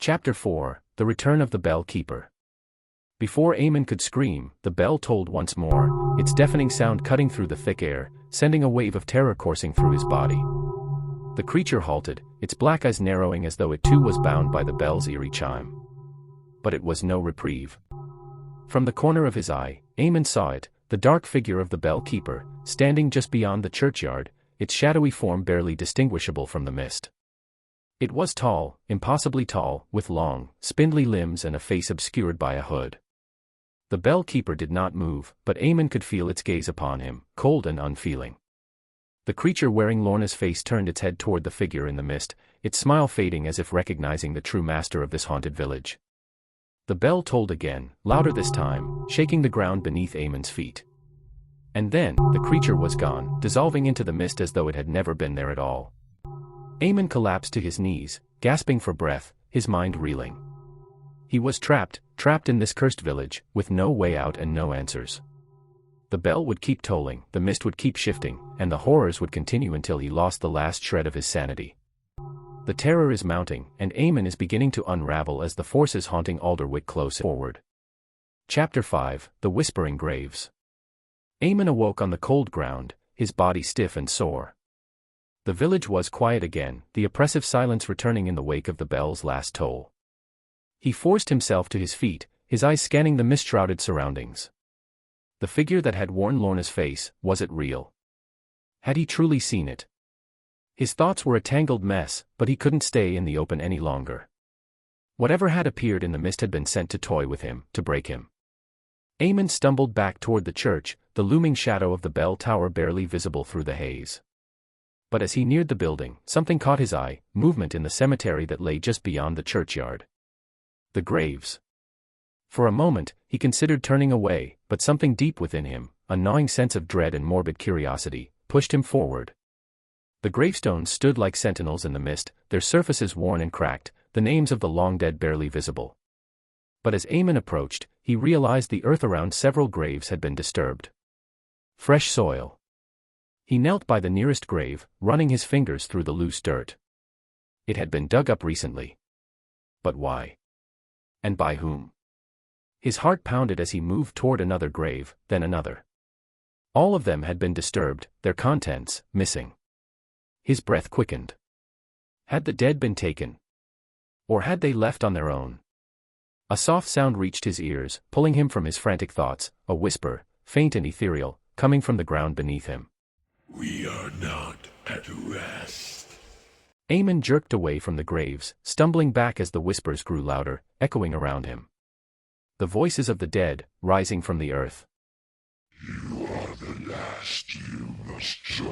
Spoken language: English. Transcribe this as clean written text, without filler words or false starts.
Chapter 4, The Return of the Bell Keeper. Before Eamon could scream, the bell tolled once more, its deafening sound cutting through the thick air, sending a wave of terror coursing through his body. The creature halted, its black eyes narrowing as though it too was bound by the bell's eerie chime. But it was no reprieve. From the corner of his eye, Eamon saw it, the dark figure of the bell keeper, standing just beyond the churchyard, its shadowy form barely distinguishable from the mist. It was tall, impossibly tall, with long, spindly limbs and a face obscured by a hood. The bell keeper did not move, but Eamon could feel its gaze upon him, cold and unfeeling. The creature wearing Lorna's face turned its head toward the figure in the mist, its smile fading as if recognizing the true master of this haunted village. The bell tolled again, louder this time, shaking the ground beneath Eamon's feet. And then, the creature was gone, dissolving into the mist as though it had never been there at all. Eamon collapsed to his knees, gasping for breath, his mind reeling. He was trapped in this cursed village, with no way out and no answers. The bell would keep tolling, the mist would keep shifting, and the horrors would continue until he lost the last shred of his sanity. The terror is mounting, and Eamon is beginning to unravel as the forces haunting Alderwyck close forward. Chapter 5, The Whispering Graves. Eamon awoke on the cold ground, his body stiff and sore. The village was quiet again, the oppressive silence returning in the wake of the bell's last toll. He forced himself to his feet, his eyes scanning the mist-shrouded surroundings. The figure that had worn Lorna's face, was it real? Had he truly seen it? His thoughts were a tangled mess, but he couldn't stay in the open any longer. Whatever had appeared in the mist had been sent to toy with him, to break him. Eamon stumbled back toward the church, the looming shadow of the bell tower barely visible through the haze. But as he neared the building, something caught his eye, movement in the cemetery that lay just beyond the churchyard. The graves. For a moment, he considered turning away, but something deep within him, a gnawing sense of dread and morbid curiosity, pushed him forward. The gravestones stood like sentinels in the mist, their surfaces worn and cracked, the names of the long-dead barely visible. But as Eamon approached, he realized the earth around several graves had been disturbed. Fresh soil. He knelt by the nearest grave, running his fingers through the loose dirt. It had been dug up recently. But why? And by whom? His heart pounded as he moved toward another grave, then another. All of them had been disturbed, their contents, missing. His breath quickened. Had the dead been taken? Or had they left on their own? A soft sound reached his ears, pulling him from his frantic thoughts, a whisper, faint and ethereal, coming from the ground beneath him. We are not at rest. Eamon jerked away from the graves, stumbling back as the whispers grew louder, echoing around him. The voices of the dead, rising from the earth. You are the last, you must join